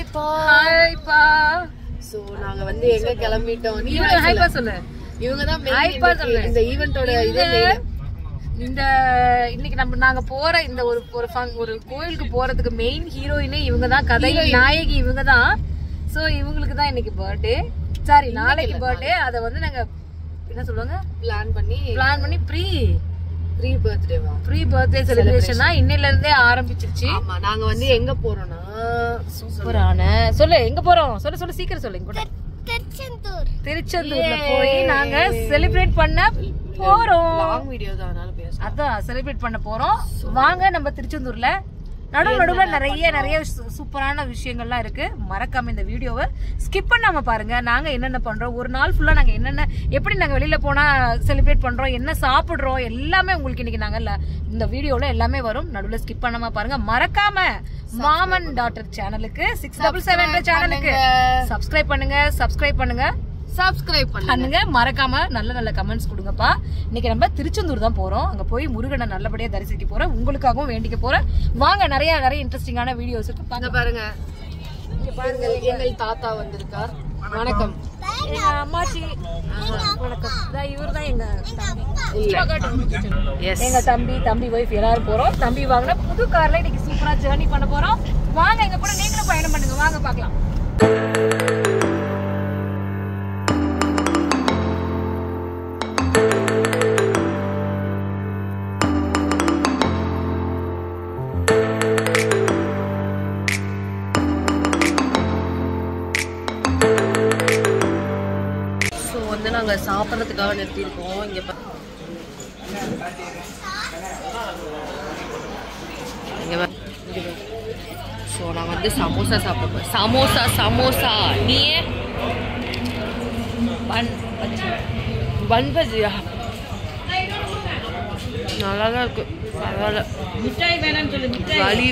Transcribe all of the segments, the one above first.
ஹாய்ப்பா. ஹாய்ப்பா. So நாங்க வந்து எங்க கிளம்பிட்டோம்? நீ ஹாய்ப்பா சொல்லு. இவங்க தான் ஹாய்ப்பா சொல்லு. இந்த ஈவென்ட்டோட இதே இந்த இன்னைக்கு நாங்க போற இந்த ஒரு கோயிலுக்கு போறதுக்கு மெயின் ஹீரோயினே இவங்க தான், கதை நாயகி இவங்க தான். சோ இவங்களுக்கு தான் இன்னைக்கு பர்த்டே, சாரி நாளைக்கு பர்த்டே. அத வந்து நாங்க என்ன சொல்லுவாங்க பிளான் பண்ணி ப்ரீ பர்த்டே செலிப்ரேஷனா இன்னையில இருந்தே ஆரம்பிச்சிருச்சு. ஆமா நாங்க வந்து எங்க போறோம்னா சூப்பரான சொல்லு எங்க போறோம் சொல்லு சீக்கிரம் சொல்லு. இங்க திருச்செந்தூர்ல போய் நாங்க செலிப்ரேட் பண்ண போறோம். லாங் வீடியோ தான் அதனால பேச அதான் செலிப்ரேட் பண்ண போறோம். வாங்க நம்ம திருச்செந்தூர்ல நடுவுல நிறைய சூப்பரான விஷயங்கள்லாம் இருக்கு. மறக்காம இந்த வீடியோவை ஸ்கிப் பண்ணாம பாருங்க. நாங்க என்னென்ன பண்றோம், ஒரு நாள் ஃபுல்லா நாங்க என்னென்ன எப்படி நாங்க வெளியில போனா செலிப்ரேட் பண்றோம், என்ன சாப்பிடுறோம், எல்லாமே உங்களுக்கு இன்னைக்கு நாங்க இந்த வீடியோல எல்லாமே வரும். நடுவுல ஸ்கிப் பண்ணாம பாருங்க. மறக்காம மாமன் டாட்டர் சேனலுக்கு 677 சேனலுக்கு சப்ஸ்கிரைப் பண்ணுங்க. மறக்காம நல்ல கமெண்ட்ஸ் கொடுங்கப்பா. இன்னைக்கு நம்ம திருச்செந்தூர் தான் போறோம். அங்க போய் முருகனை நல்லபடியா தரிசிக்க போறோம். உங்களுக்காகவும் வேண்டிக்க போறேன். வாங்க நிறைய இன்ட்ரெஸ்டிங்கான வீடியோஸ் இருக்கு பாருங்க. இங்க பாருங்க எங்கள் தாத்தா வந்திருக்கார். வணக்கம். எங்க அம்மாச்சி வணக்கம். இவர் தான் எங்க தம்பி வைஃப் எல்லாரும் போறோம். தம்பி வாங்கின புது கார்ல இன்னைக்கு சூப்பரா ஜர்னி பண்ண போறோம். வாங்க எங்க கூட நீங்களும் பயணம் பண்ணுங்க. வாங்க பாக்கலாம். நாங்க சாப்பிட்றதுக்காக நிறுத்திருக்கோம். இங்க ஸோ நாங்கள் வந்து சமோசா சாப்பிடுவோம். சமோசா நீயே பன் பஜ்ஜியா நல்லாதான் இருக்கு. பரவாயில்ல.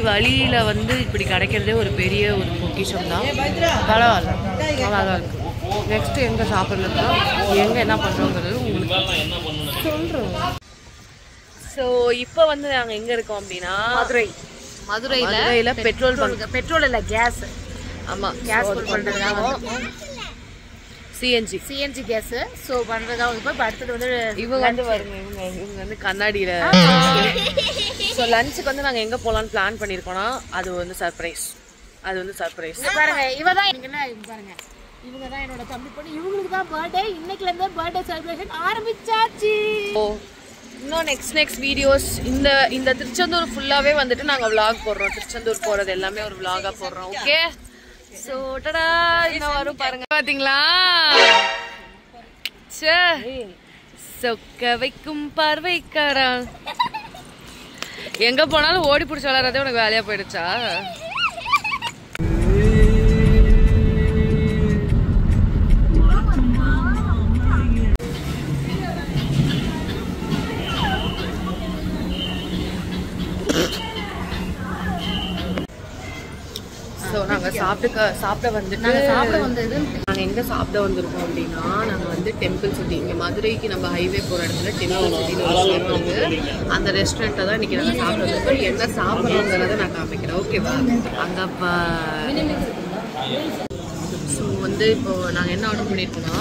வழியில வந்து இப்படி கிடைக்கிறதே ஒரு பெரிய ஒரு பொக்கிஷம் தான். பரவாயில்ல நல்லாதான் இருக்கு. நெக்ஸ்ட் எங்க சாப்பிட்றதுனா எங்க என்ன பண்றோங்கிறது உங்களுக்கு சொல்றோம். ஸோ இப்போ வந்து நாங்கள் எங்க இருக்கோம் அப்படின்னா மதுரையில பெட்ரோல் இல்லை கேஸ். ஆமா கேஸ் பண்றதுக்காக சிஎன்ஜி கேஸ். ஸோ பண்றதுக்காக இப்போ அடுத்தது வந்து இவங்க வந்து வருங்க. இவங்க வந்து கண்ணாடியில. ஸோ லஞ்சுக்கு வந்து நாங்கள் எங்க போகலான்னு பிளான் பண்ணியிருக்கோம்னா அது வந்து சர்ப்ரைஸ். பாருங்க இவ தான் பாருங்க. இவங்க தான் என்னோட தம்பி பொண்ணு. இவங்களுக்கு தான் பர்த்டே. இன்னைக்குல இருந்தே பர்த்டே செலிப்ரேஷன் ஆரம்பிச்சாச்சு. இன்னும் நெக்ஸ்ட் வீடியோஸ் இந்த திருச்செந்தூர் ஃபுல்லாவே வந்துட்டு நாங்க vlog போடுறோம். திருச்செந்தூர் போறது எல்லாமே ஒரு vlog-ஆ போடுறோம். ஓகே சோ டடா இன்னும் வரும் பாருங்க. பாத்தீங்களா சொக்க வைக்கும் பார்வைக்காரா. எங்க போனாலும் ஓடி பிடிச்சி விளையாடுறதே உனக்கு வேலையா போயிடுச்சா? ஸோ நாங்கள் சாப்பிட வந்துட்டு நாங்கள் எங்கே சாப்பிட வந்திருக்கோம் அப்படின்னா நாங்கள் வந்து டெம்பிள் சிட்டி. இங்கே மதுரைக்கு நம்ம ஹைவே போகிற இடத்துல டெம்பிள் சிட்டின்னு ஒரு ஷாப் இருக்குது. அந்த ரெஸ்டாரண்ட்டை தான் இன்றைக்கி நாங்கள் சாப்பிட வந்திருக்கோம். என்ன சாப்பிட்றோங்கிறத நான் காமிக்கிறேன். ஓகேவா? அங்கே ஸோ வந்து இப்போது நாங்கள் என்ன ஆர்டர் பண்ணியிருக்கோன்னா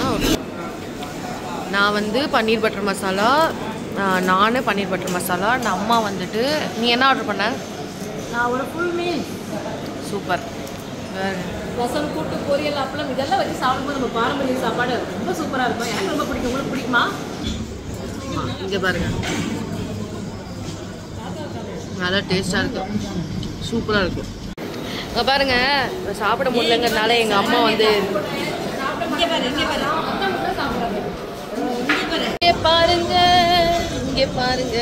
நான் வந்து பன்னீர் பட்டர் மசாலா, நான் பன்னீர் பட்டர் மசாலா. அந்த அம்மா வந்துட்டு நீ என்ன ஆர்டர் பண்ண? நான் ஒரு ஃபுல் மீல். சூப்பர். ரசம் கூட்டு பொரியல் அப்பளம் இதெல்லாம் வச்சு சாப்பிடும்போது நம்ம பாரம்பரிய சாப்பாடு ரொம்ப சூப்பராக இருக்கும். எனக்கு ரொம்ப பிடிக்கும். உங்களுக்கு பிடிக்குமா? இங்கே பாருங்க நல்லா டேஸ்டாக இருக்கும். சூப்பராக இருக்கும். இங்கே பாருங்க சாப்பிட முடியலங்கிறதுனால எங்கள் அம்மா வந்து இங்கே பாருங்க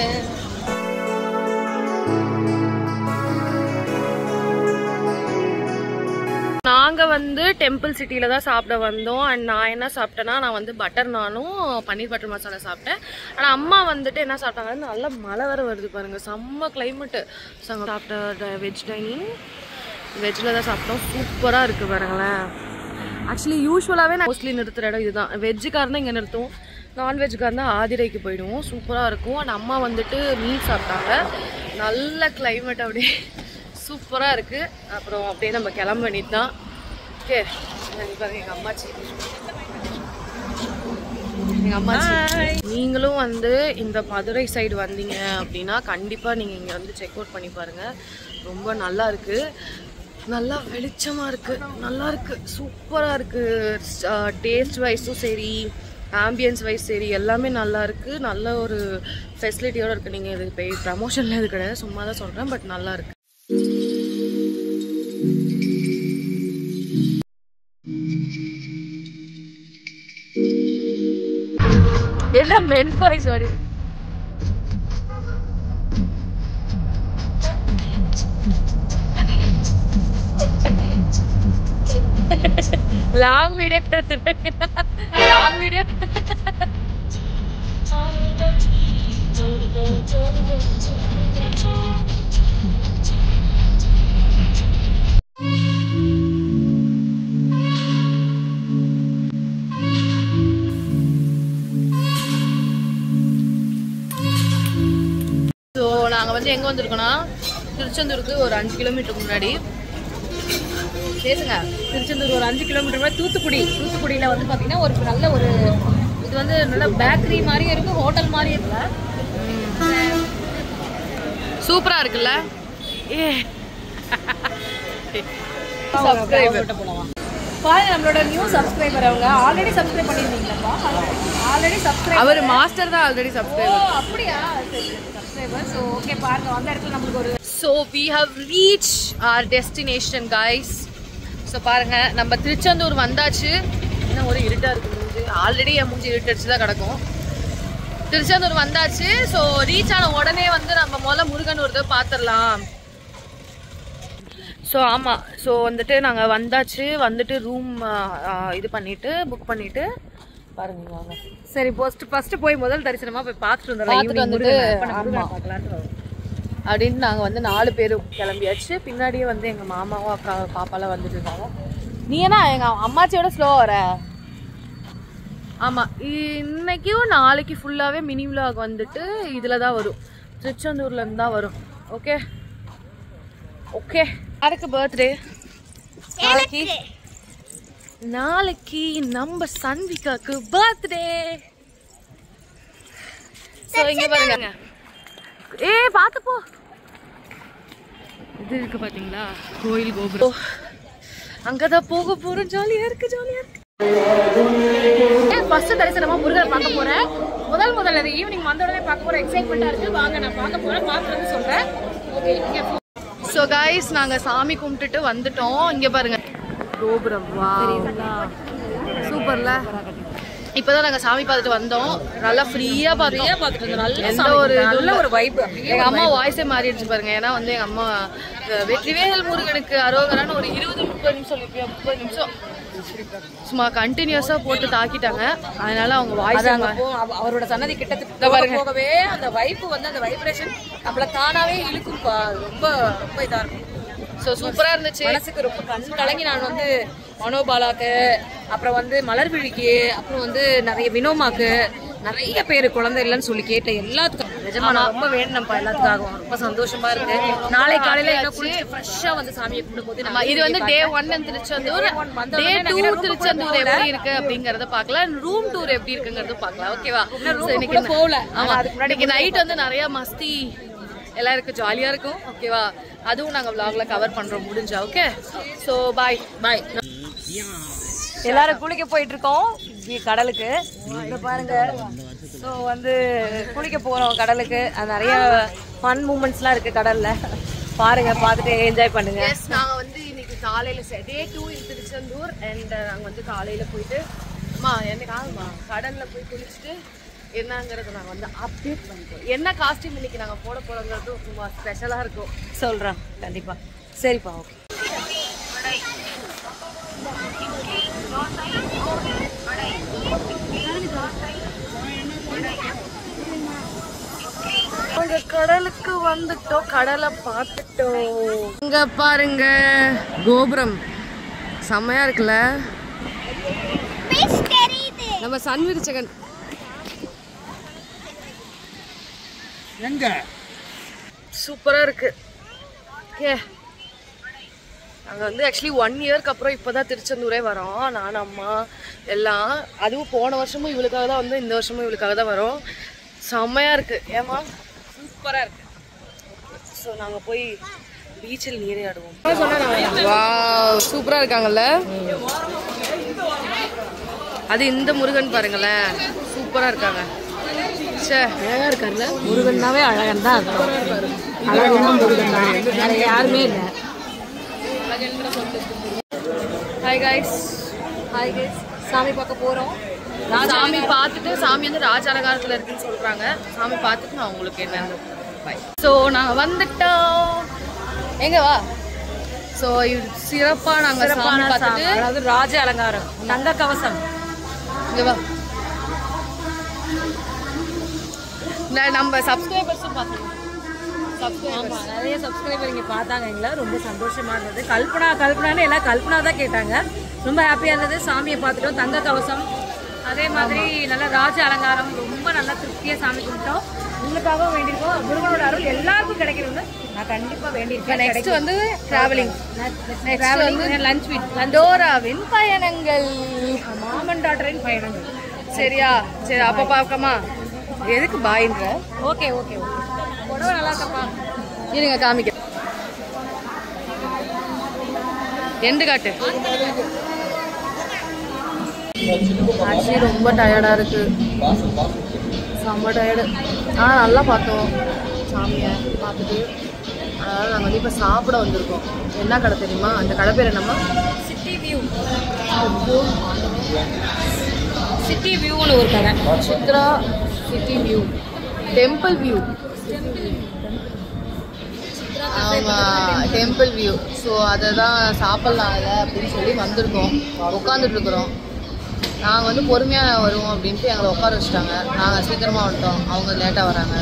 நாங்கள் வந்து டெம்பிள் சிட்டியில் தான் சாப்பிட வந்தோம். அண்ட் நான் என்ன சாப்பிட்டேன்னா நான் வந்து பட்டர் நானும் பன்னீர் பட்டர் மசாலா சாப்பிட்டேன். ஆனால் அம்மா வந்துட்டு என்ன சாப்பிட்டாங்கன்னா நல்லா மழை வர வருது பாருங்கள். செம்ம கிளைமேட்டு. ஸோ அங்கே சாப்பிட்ட வெஜ் டைனிங் வெஜ்ஜில் தான் சாப்பிட்டோம். சூப்பராக இருக்குது பாருங்களேன். ஆக்சுவலி யூஸ்வலாகவே நான் மோஸ்ட்லி நிறுத்துகிற இடம் இதுதான். வெஜ்ஜுக்காக இருந்தால் இங்கே நிறுத்துவோம், நான்வெஜ்ஜுக்காக இருந்தால் ஆதிரைக்கு போயிடுவோம். சூப்பராக இருக்கும். அண்ட் அம்மா வந்துட்டு மீன் சாப்பிட்டாங்க. நல்ல கிளைமேட் அப்படியே சூப்பராக இருக்குது. அப்புறம் அப்படியே நம்ம கிளம்ப வேண்டியது தான். ஓகே பாருங்க எங்கள் அம்மாச்சி. நீங்களும் வந்து இந்த மதுரை சைடு வந்தீங்க அப்படின்னா கண்டிப்பாக நீங்கள் இங்கே வந்து செக் அவுட் பண்ணி பாருங்கள். ரொம்ப நல்லா இருக்குது, நல்லா வெளிச்சமாக இருக்குது, நல்லா இருக்குது, சூப்பராக இருக்குது. டேஸ்ட் வைஸும் சரி, ஆம்பியன்ஸ் வைஸ் சரி, எல்லாமே நல்லா இருக்குது. நல்ல ஒரு ஃபெசிலிட்டியோடு இருக்குது. நீங்கள் இது போய் ப்ரமோஷனில் இது கிடையாது, சும்மா தான் சொல்கிறேன், பட் நல்லா இருக்குது. என்ன மென்பாய் sorry long video long video நாங்கள் வந்து எங்கே வந்திருக்கோன்னா திருச்செந்தூருக்கு ஒரு 5 கிலோமீட்டருக்கு முன்னாடி பேசுங்க. திருச்செந்தூர் ஒரு 5 கிலோமீட்டர் முன்னாடி தூத்துக்குடியில் வந்து பார்த்தீங்கன்னா ஒரு நல்ல ஒரு இது வந்து நல்ல பேக்கரி மாதிரியும் இருக்குது, ஹோட்டல் மாதிரியும் இருக்குல்ல, சூப்பராக இருக்குல்ல. பாருங்க நம்மளோட நியூ சப்ஸ்கிரைபர், அவங்க ஆல்ரெடி சப்ஸ்கிரைப் பண்ணியிருந்தீங்களாப்பா? ஆல்ரெடி சப்ஸ்கிரைப், அவர் மாஸ்டர் தான் ஆல்ரெடி சப்ஸ்கிரைபர். அப்படியா? சரி சப்ஸ்கிரைபர். ஸோ ஓகே பாருங்க அந்த இடத்துல நம்மளுக்கு ஒரு so we have reach our destination guys. So பாருங்க நம்ம திருச்செந்தூர் வந்தாச்சு. இன்னும் ஒரு இருட்டாக இருக்கு மூஞ்சி, ஆல்ரெடி என் மூஞ்சி இருட்டடிச்சு தான் கிடக்கும். திருச்செந்தூர் வந்தாச்சு. ஸோ ரீச் ஆன உடனே வந்து நம்ம முதல்ல முருகன் ஒரு தடவை பார்த்துடலாம். ஸோ ஆமாம், ஸோ வந்துட்டு நாங்கள் வந்தாச்சு. வந்துட்டு ரூம் இது பண்ணிவிட்டு புக் பண்ணிவிட்டு பாருங்க வாங்க. சரி ஃபஸ்ட்டு போய் முதல் தரிசனமாக போய் பார்த்துட்டு வந்துட்டு அப்படின்ட்டு நாங்கள் வந்து 4 பேரும் கிளம்பியாச்சு. பின்னாடியே வந்து எங்கள் மாமாவும் அக்கா பாப்பாலாம் வந்துட்டு இருக்காங்க. நீ ஏன்னா எங்கள் அம்மாச்சியோட ஸ்லோவாக வர? ஆமாம், இன்னைக்கும் நாளைக்கு ஃபுல்லாகவே மினி விலாக் வந்துட்டு இதில் தான் வரும், திருச்செந்தூர்லேருந்து தான் வரும். Okay okay. யாருக்கு பர்த்டே? நாளைக்கு நம்ம சன்விகாக்கு பர்த்டே. ஸோ இங்கே பாருங்க, பார்த்து போ. இது இருக்கு பார்த்தீங்களா கோயில் கோபுரம், அங்கே தான் போக போகிறோம். ஜாலியாக இருக்கு, ஜாலியாக இருக்கு. ஃபர்ஸ்ட் தரிசனமாக முருகர் பார்க்க போகிறேன். முதல்ல ஈவினிங் வந்த உடனே பார்க்க போகிறேன். எக்ஸைட்மெண்ட்டாக இருக்குது. வாங்க நான் பார்க்க போகிறேன், பார்த்துட்டு வந்து சொல்கிறேன். ஓகே இங்கே. ஸோ கைஸ் நாங்கள் சாமி கும்பிட்டுட்டு வந்துட்டோம். இங்கே பாருங்க கோபுரம், வா சூப்பர்ல. இப்போதான் நாங்கள் சாமி பார்த்துட்டு வந்தோம். நல்லா ஃப்ரீயாக பார்த்துட்டு இருந்தோம். எந்த ஒரு வைப். எங்கள் அம்மா வாய்ஸே மாறிடுச்சு பாருங்க. ஏன்னா வந்து எங்கள் அம்மா வெற்றிவேல் முருகனுக்கு அரோகரான்னு ஒரு 20-30 நிமிஷம் 30 நிமிஷம் சும்மா கண்டினியூஸாக போட்டு தாக்கிட்டாங்க. அதனால அவங்க வாய்ஸ் அவரோட சன்னதி கிட்டத்தட்ட போகவே அந்த வைப்பு வந்து அந்த வைப்ரேஷன் நம்மளை தானாவே இழுக்கும்பா. ரொம்ப ரொம்ப இதாக இருக்கும். ஸோ சூப்பராக இருந்துச்சு. மனசுக்கு ரொம்ப கண் கலங்கி நான் வந்து மனோபாலாக்கு, அப்புறம் வந்து மலர்விழிக்கு, அப்புறம் வந்து நிறைய வினோமாக்கு, நிறைய பேர் குழந்தை இல்லைன்னு சொல்லி கேட்டேன். எல்லாத்துக்கும் நிஜமா நான் ரொம்ப வேணும்ப்பா. எல்லாத்துக்காகவும் ரொம்ப சந்தோஷமா இருக்கு. நாளை காலையில என்ன குளிச்சு ஃப்ரெஷ்ஷா வந்து சாமியை கும்பிடும் போது இது வந்து டே 1 திருச்செந்தூர், டே 2 திருச்செந்தூர் எப்படி இருக்கு அப்படிங்கறத பார்க்கலாம், ரூம் டூர் எப்படி இருக்குங்கிறத பார்க்கலாம். ஓகேவா? இன்னைக்கு போகல. ஆமா, அதுக்கு முன்னாடி நைட் வந்து நிறைய மஸ்தி எல்லாம் இருக்கு, ஜாலியா இருக்கும். ஓகேவா? அதுவும் நாங்க vlogல கவர் பண்றோம் முடிஞ்சா. ஓகே, சோ பாய் பாய். எல்லாரும் குளிக்க போயிட்டு இருக்கோம் கடலுக்கு. இங்க பாருங்க. ஸோ வந்து குளிக்க போறோம் கடலுக்கு. நிறைய ஃபன் மூமெண்ட்ஸ்லாம் இருக்கு கடல்ல. பாருங்க, பார்த்துட்டு என்ஜாய் பண்ணுங்க. நாங்கள் வந்து இன்னைக்கு காலையில டே 2 திருச்செந்தூர். அண்ட் நாங்கள் வந்து காலையில போயிட்டு என்னைக்காகுமா கடல்ல போய் குளிச்சுட்டு என்னங்கிறது நாங்கள் வந்து அப்டேட் பண்ணிட்டோம். என்ன காஸ்டியூம் இன்னைக்கு நாங்கள் போட போறோங்கிறது ரொம்ப ஸ்பெஷலாக இருக்கும், சொல்கிறோம் கண்டிப்பா. சரிப்பா, ஓகே. கடலுக்கு வந்துட்டோம், கடலை பார்த்துட்டோம். இங்க பாருங்க கோபுரம் செம்மையா இருக்குல்ல. நம்ம சன்விரிச்சகன் எங்க சூப்பரா இருக்கு. நாங்கள் வந்து ஆக்சுவலி 1 இயர்க்கு அப்புறம் இப்போ தான் திருச்செந்தூரே வரோம். நான் அம்மா எல்லாம். அதுவும் போன வருஷமும் இவளுக்காக தான் வந்து இந்த வருஷமும் இவளுக்காக தான் வரோம். செம்மையாக இருக்குது. ஏமா சூப்பராக இருக்குது. ஸோ நாங்கள் போய் பீச்சில் நீராடுவோம். வா சூப்பராக இருக்காங்கல்ல. அது இந்த முருகன் பாருங்களேன், சூப்பராக இருக்காங்க. சே அழகாக இருக்காருல்ல. முருகன்னாவே அழகன் தான் இருக்கும். அழகான முருகன் தான், வேற யாருமே இல்லை. Hi guys. ஹாய் கைஸ், சாமி பார்க்க போகிறோம். சாமி பார்த்துட்டு, சாமி வந்து ராஜ அலங்காரத்தில் இருக்குன்னு சொல்கிறாங்க. சாமி பார்த்துட்டு நான் உங்களுக்கு என்னன்னு பாய். ஸோ நாங்கள் வந்துட்டோம். எங்க வா. ஸோ சிறப்பாக நாங்கள் சாமி பார்த்துட்டு, அதாவது ராஜ அலங்காரம், தங்க கவசம். இங்கே வா. நம்ம சப்ஸ்கிரைபர்ஸும் பார்த்தோம். ஆமாம், நிறைய சப்ஸ்கிரைபர் இங்கே பார்த்தாங்க. எங்களை ரொம்ப சந்தோஷமாக இருந்தது. கல்பனான்னு எல்லாம் கல்பனா தான் கேட்டாங்க. ரொம்ப ஹாப்பியாக இருந்தது. சாமியை பார்த்துட்டோம். தங்க கவசம், அதே மாதிரி நல்லா ராஜ அலங்காரம், ரொம்ப நல்லா திருப்தியாக சாமி கும்பிட்டோம். உங்களுக்காக வேண்டியிருக்கோம். முருகனோட அருள் எல்லாருக்கும் கிடைக்கணும்னு நான் கண்டிப்பாக வேண்டியிருக்கேன். நெக்ஸ்ட் வந்து டிராவலிங், லஞ்ச் வீட், டோராவின் பயணங்கள், மாமன் டாட்டரின் பயணங்கள். சரியா? சரி, அப்போ பார்க்கமா. எதுக்கு பாயின்ற? Okay okay okay. உடம்பு நல்லா இருக்கப்பா. இருங்க காமிக்க. எண்டு காட்டு. ஆக்சுவலி ரொம்ப டயர்டாக இருக்கு, செம்ம டயர்டு. நல்லா பார்த்தோம் சாமியை பார்த்துட்டு. அதனால் நாங்கள் வந்து இப்போ சாப்பிட வந்திருக்கோம். என்ன கடை தெரியுமா? அந்த கடை பேர் என்னம்மா? City view. சிட்டி வியூன்னு ஒரு கடை. Chitra city view, temple view. ஆமாம், டெம்பிள் வியூ. ஸோ அதை தான் சாப்பிட்லாம் அதை அப்படின்னு சொல்லி வந்திருக்கோம். உட்காந்துட்ருக்குறோம். நாங்கள் வந்து பொறுமையாக வருவோம் அப்படின்ட்டு எங்களை உட்கார வச்சுட்டாங்க. நாங்கள் சீக்கிரமாக வந்துட்டோம், அவங்க லேட்டாக வராங்க.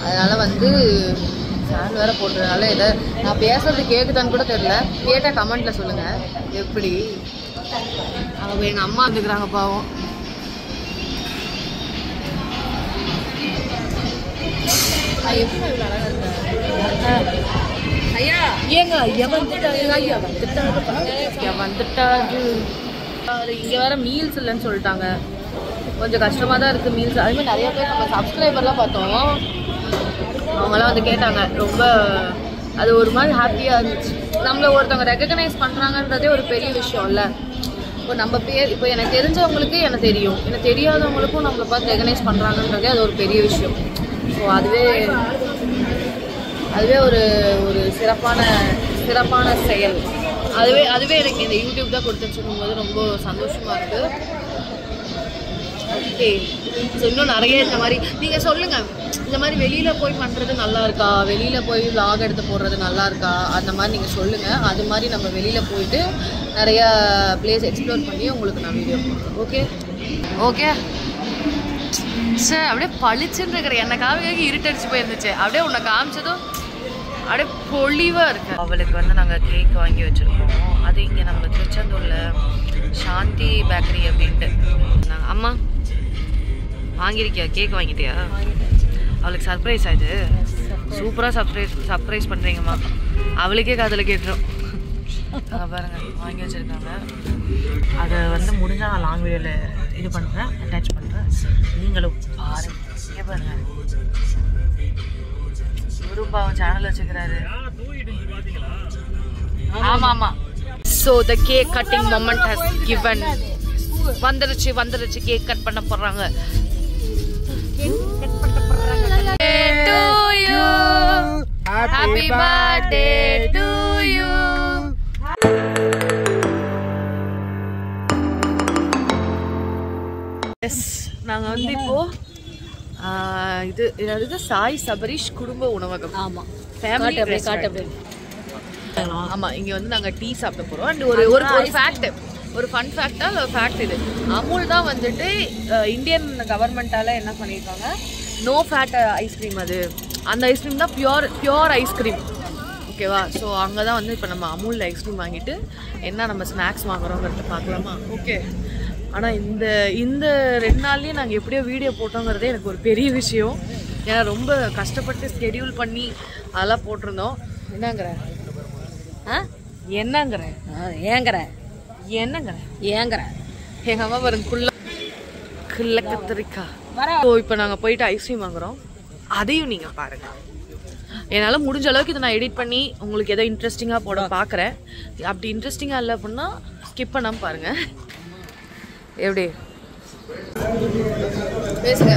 அதனால் வந்து ஃபேன் வேறு போட்டுறதுனால இதை நான் பேசுறது கேட்குதான்னு கூட தெரில. கேட்டால் கமெண்ட்டில் சொல்லுங்கள் எப்படி. அவங்க எங்கள் அம்மா வந்துக்கிறாங்க பாவம். எப்படி இவ்வளோ அழகாக இருக்கேன். ஐயா ஏங்க ஐயா வந்துட்டாரு, ஐயா வந்துட்டாரு. இங்கே வேற மீல்ஸ் இல்லைன்னு சொல்லிட்டாங்க. கொஞ்சம் கஷ்டமாக தான் இருக்குது மீல்ஸ். அதுமாதிரி நிறைய பேர் நம்ம சப்ஸ்கிரைபர்லாம் பார்த்தோம், அவங்களாம் வந்து கேட்டாங்க. ரொம்ப அது ஒரு மாதிரி ஹாப்பியாக இருந்துச்சு. நம்மளை ஒருத்தவங்க ரெகக்னைஸ் பண்ணுறாங்கன்றதே ஒரு பெரிய விஷயம் இல்லை. இப்போ நம்ம பேர், இப்போ எனக்கு தெரிஞ்சவங்களுக்கு எனக்கு தெரியும், எனக்கு தெரியாதவங்களுக்கும் நம்மளை பார்த்து ரெகக்னைஸ் பண்ணுறாங்கன்றதே அது ஒரு பெரிய விஷயம். ஸோ அதுவே ஒரு ஒரு சிறப்பான செயல். அதுவே எனக்கு இந்த யூடியூப் தான் கொடுத்துன்னு சொல்லும்போது ரொம்ப சந்தோஷமாக இருக்குது. ஓகே, ஸோ இன்னும் நிறைய இந்த மாதிரி நீங்கள் சொல்லுங்கள். இந்த மாதிரி வெளியில் போய் பண்ணுறது நல்லா இருக்கா, வெளியில் போய் vlog எடுத்து போடுறது நல்லா இருக்கா, அந்த மாதிரி நீங்கள் சொல்லுங்கள். அது மாதிரி நம்ம வெளியில் போயிட்டு நிறையா பிளேஸ் எக்ஸ்ப்ளோர் பண்ணி உங்களுக்கு நான் வீடியோ போடுறேன். Okay okay sir. அப்படியே பளிச்சுன்னு இருக்கிற என்னை காமிக்காக இருட்டடிச்சு போயிருந்துச்சு. அப்படியே உன்னை காமிச்சதும் அப்படியே பொலிவாக இருக்கு. அவளுக்கு வந்து நாங்கள் கேக் வாங்கி வச்சுருக்கோம். அது இங்கே நம்ம திருச்செந்தூரில் சாந்தி பேக்கரி அப்படின்ட்டு. நாங்கள் அம்மா வாங்கியிருக்கியா, கேக் வாங்கிட்டியா? அவளுக்கு சர்ப்ரைஸ் ஆகுது. சூப்பராக சர்ப்ரைஸ் பண்ணுறீங்கம்மா. அவளுக்கே காதில் கேட்டுரும். பாருங்கள் வாங்கி வச்சுருக்காங்க. அதை வந்து முடிஞ்சால் நான் லாங் வீடியோவில் இது பண்ணுறேன், அட்டாச் பண்ணுறேன். நீங்களும் பாருங்க. பாருங்க, குருபாவன் சேனல் வச்சுக்கிறாரு. ஆமாம் ஆமாம். So the cake cutting moment has given. வந்துருச்சு கேக் கட் பண்ண போடுறாங்க. Happy birthday to you. Yes, நாங்கள் வந்து இப்போ இது சாய் சபரீஷ் குடும்ப உணவகம். ஆமாம், ஃபேமிலி ரெஸ்டாரண்ட். ஆமாம், இங்கே வந்து நாங்கள் டீ சாப்பிட போகிறோம். அண்ட் ஒரு ஃபேக்ட், ஒரு ஃபன் ஃபேக்டாக ஃபேக்ட் இது. அமுல் தான் வந்துட்டு இந்தியன் கவர்மெண்ட்டால் என்ன பண்ணியிருக்காங்க, நோ ஃபேட் ஐஸ்கிரீம். அது அந்த ஐஸ்கிரீம் தான் பியோர் ஐஸ்கிரீம். ஓகேவா? ஸோ அங்கே தான் வந்து இப்போ நம்ம அமுல் ஐஸ்கிரீம் வாங்கிட்டு என்ன நம்ம ஸ்நாக்ஸ் வாங்குறோங்கிறத பார்க்கலாமா? ஓகே. ஆனால் இந்த 2 நாள்லேயே நாங்கள் எப்படியோ வீடியோ போட்டோங்கிறதே எனக்கு ஒரு பெரிய விஷயம். ஏன்னா ரொம்ப கஷ்டப்பட்டு ஸ்கெடியூல் பண்ணி அதெல்லாம் போட்டிருந்தோம். என்னங்கிற என்னங்கிற ஏங்கற என்னங்கிற ஏங்கற எங்க அம்மா பாருங்க கிள்ள கத்திரிக்காய். ஸோ இப்போ நாங்கள் போயிட்டு ஐஸ்கிரீம் வாங்குறோம், அதையும் நீங்கள் பாருங்கள். என்னால் முடிஞ்ச அளவுக்கு இதை நான் எடிட் பண்ணி உங்களுக்கு எதோ இன்ட்ரெஸ்டிங்காக போட பார்க்குறேன். அப்படி இன்ட்ரெஸ்டிங்காக இல்லை அப்படின்னா ஸ்கிப் பண்ணாமல் பாருங்கள். எப்படி பேசுங்க,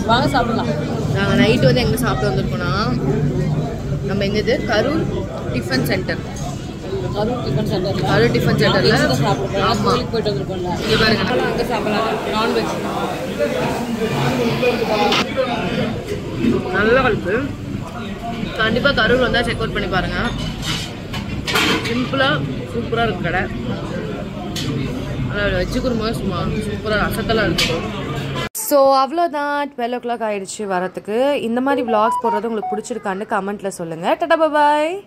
வாங்க சாப்பிடலாம். நாங்கள் நைட்டு வந்து எங்கே சாப்பிட்டு வந்திருக்கோன்னா, நம்ம எங்கே இது Karur tiffin centre. Karur tiffin சென்டரில் ஆமாம் போயிட்டு வந்திருக்கோம்ல, இங்கே பாருங்க. அங்கே சாப்பிடலாம். நான்வெஜ் நல்ல கலப்பு. கண்டிப்பாக கரூர் வந்தால் செக் அவுட் பண்ணி பாருங்கள். சிம்பிளாக சூப்பராக இருக்கு கடை. அதில் வெஜ்ஜு குருமா சும்மா சூப்பராக அசத்தெல்லாம் இருக்கும். ஸோ அவ்வளோதான், 12 o'clock ஆகிடுச்சு வரத்துக்கு. இந்த மாதிரி vlogs போடுறது உங்களுக்கு பிடிச்சிருக்கான்னு கமெண்ட்டில் சொல்லுங்கள். டாடா பாய்.